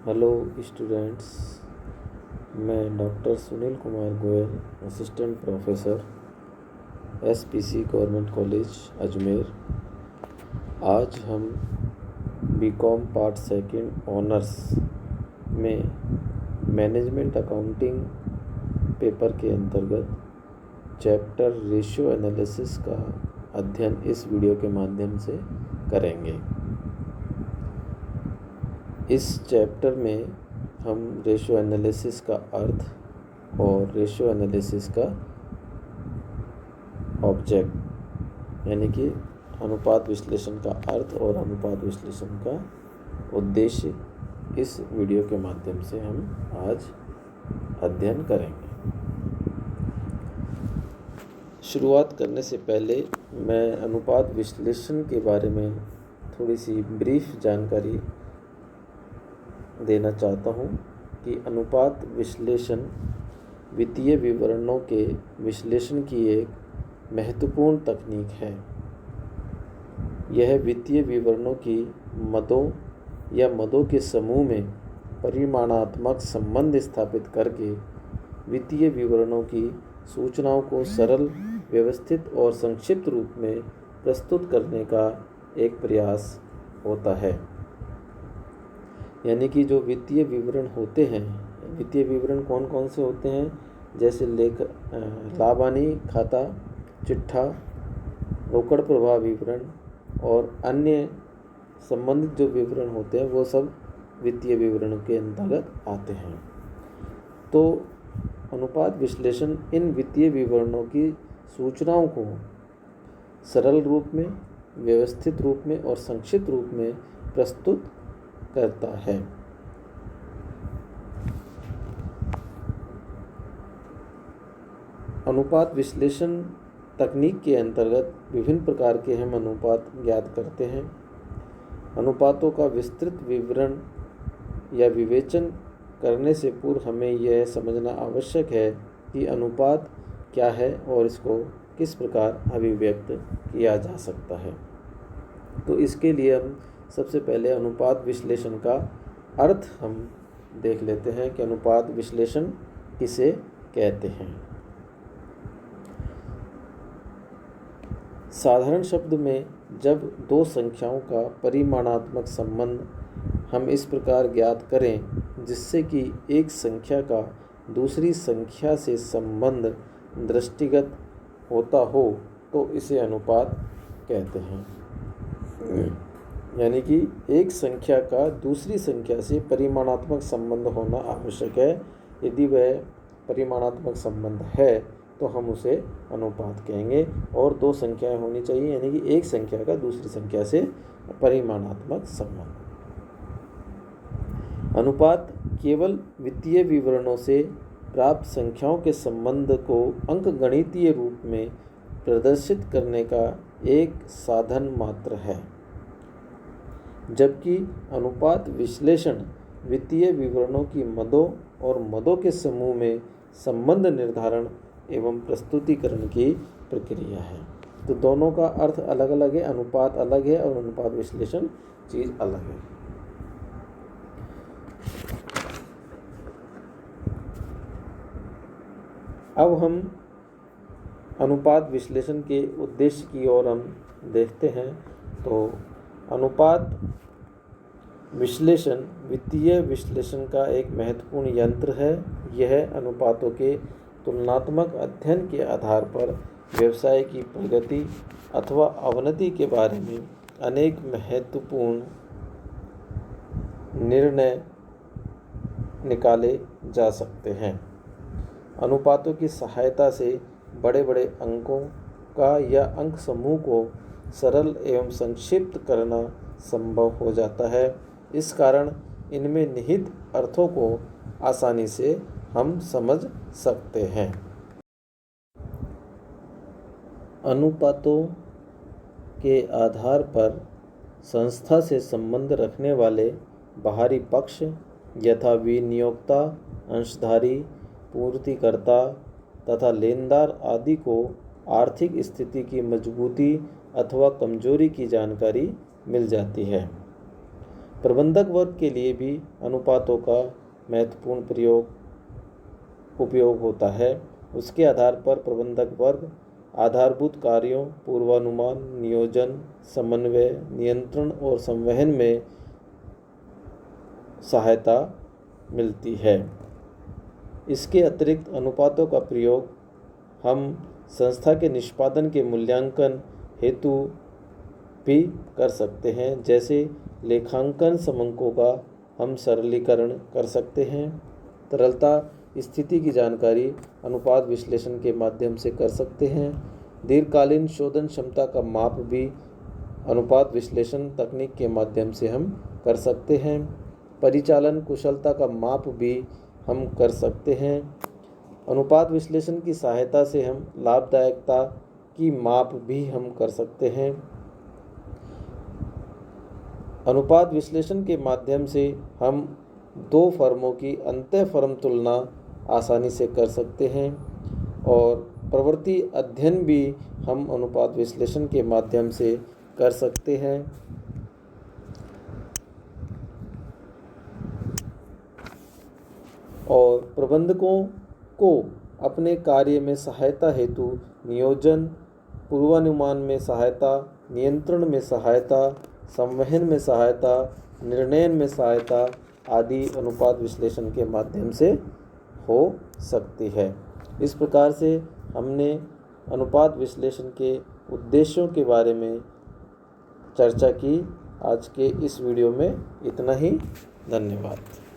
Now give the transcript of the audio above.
Hello students, मैं doctor Sunil Kumar Goyal, assistant professor SPC government college Ajmer. आज हम बीकॉम पार्ट सेकंड ऑनर्स में मैनेजमेंट अकाउंटिंग पेपर के अंतर्गत चैप्टर रेशियो एनालिसिस का अध्ययन इस वीडियो के माध्यम से करेंगे। इस चैप्टर में हम रेशियो एनालिसिस का अर्थ और रेशियो एनालिसिस का ऑब्जेक्ट यानी कि अनुपात विश्लेषण का अर्थ और अनुपात विश्लेषण का उद्देश्य इस वीडियो के माध्यम से हम आज अध्ययन करेंगे। शुरुआत करने से पहले मैं अनुपात विश्लेषण के बारे में थोड़ी सी ब्रीफ जानकारी देना चाहता हूँ कि अनुपात विश्लेषण वित्तीय विवरणों के विश्लेषण की एक महत्वपूर्ण तकनीक है। यह वित्तीय विवरणों की मदों या मदों के समूह में परिमाणात्मक संबंध स्थापित करके वित्तीय विवरणों की सूचनाओं को सरल, व्यवस्थित और संक्षिप्त रूप में प्रस्तुत करने का एक प्रयास होता है। यानी कि जो वित्तीय विवरण होते हैं, वित्तीय विवरण कौन कौन से होते हैं, जैसे लाभ हानि खाता, चिट्ठा, रोकड़ प्रवाह विवरण और अन्य संबंधित जो विवरण होते हैं वो सब वित्तीय विवरण के अंतर्गत आते हैं। तो अनुपात विश्लेषण इन वित्तीय विवरणों की सूचनाओं को सरल रूप में, व्यवस्थित रूप में और संक्षिप्त रूप में प्रस्तुत करता है। अनुपात विश्लेषण तकनीक के अंतर्गत विभिन्न प्रकार के हम अनुपात ज्ञात करते हैं। अनुपातों का विस्तृत विवरण या विवेचन करने से पूर्व हमें यह समझना आवश्यक है कि अनुपात क्या है और इसको किस प्रकार अभिव्यक्त किया जा सकता है। तो इसके लिए हम सबसे पहले अनुपात विश्लेषण का अर्थ हम देख लेते हैं कि अनुपात विश्लेषण किसे कहते हैं। साधारण शब्द में जब दो संख्याओं का परिमाणात्मक संबंध हम इस प्रकार ज्ञात करें जिससे कि एक संख्या का दूसरी संख्या से संबंध दृष्टिगत होता हो तो इसे अनुपात कहते हैं। यानी कि एक संख्या का दूसरी संख्या से परिमाणात्मक संबंध होना आवश्यक है। यदि वह परिमाणात्मक संबंध है तो हम उसे अनुपात कहेंगे। और दो संख्याएं होनी चाहिए, यानी कि एक संख्या का दूसरी संख्या से परिमाणात्मक संबंध। अनुपात केवल वित्तीय विवरणों से प्राप्त संख्याओं के संबंध को अंकगणितीय रूप में प्रदर्शित करने का एक साधन मात्र है, जबकि अनुपात विश्लेषण वित्तीय विवरणों की मदों और मदों के समूह में संबंध निर्धारण एवं प्रस्तुतिकरण की प्रक्रिया है। तो दोनों का अर्थ अलग अलग है, अनुपात अलग है और अनुपात विश्लेषण चीज़ अलग है। अब हम अनुपात विश्लेषण के उद्देश्य की ओर हम देखते हैं। तो अनुपात विश्लेषण वित्तीय विश्लेषण का एक महत्वपूर्ण यंत्र है। यह अनुपातों के तुलनात्मक अध्ययन के आधार पर व्यवसाय की प्रगति अथवा अवनति के बारे में अनेक महत्वपूर्ण निर्णय निकाले जा सकते हैं। अनुपातों की सहायता से बड़े बड़े अंकों का या अंक समूह को सरल एवं संक्षिप्त करना संभव हो जाता है। इस कारण इनमें निहित अर्थों को आसानी से हम समझ सकते हैं। अनुपातों के आधार पर संस्था से संबंध रखने वाले बाहरी पक्ष यथा विनियोक्ता, अंशधारी, पूर्तिकर्ता तथा लेनदार आदि को आर्थिक स्थिति की मजबूती अथवा कमजोरी की जानकारी मिल जाती है। प्रबंधक वर्ग के लिए भी अनुपातों का महत्वपूर्ण उपयोग होता है। उसके आधार पर प्रबंधक वर्ग आधारभूत कार्यों, पूर्वानुमान, नियोजन, समन्वय, नियंत्रण और संवहन में सहायता मिलती है। इसके अतिरिक्त अनुपातों का प्रयोग हम संस्था के निष्पादन के मूल्यांकन हेतु भी कर सकते हैं। जैसे लेखांकन समंकों का हम सरलीकरण कर सकते हैं। तरलता स्थिति की जानकारी अनुपात विश्लेषण के माध्यम से कर सकते हैं। दीर्घकालीन शोधन क्षमता का माप भी अनुपात विश्लेषण तकनीक के माध्यम से हम कर सकते हैं। परिचालन कुशलता का माप भी हम कर सकते हैं। अनुपात विश्लेषण की सहायता से हम लाभदायकता की माप भी हम कर सकते हैं। अनुपात विश्लेषण के माध्यम से हम दो फर्मों की अंतः फर्म तुलना आसानी से कर सकते हैं और प्रवृत्ति अध्ययन भी हम अनुपात विश्लेषण के माध्यम से कर सकते हैं। और प्रबंधकों को अपने कार्य में सहायता हेतु नियोजन, पूर्वानुमान में सहायता, नियंत्रण में सहायता, संवहन में सहायता, निर्णय में सहायता आदि अनुपात विश्लेषण के माध्यम से हो सकती है। इस प्रकार से हमने अनुपात विश्लेषण के उद्देश्यों के बारे में चर्चा की। आज के इस वीडियो में इतना ही। धन्यवाद।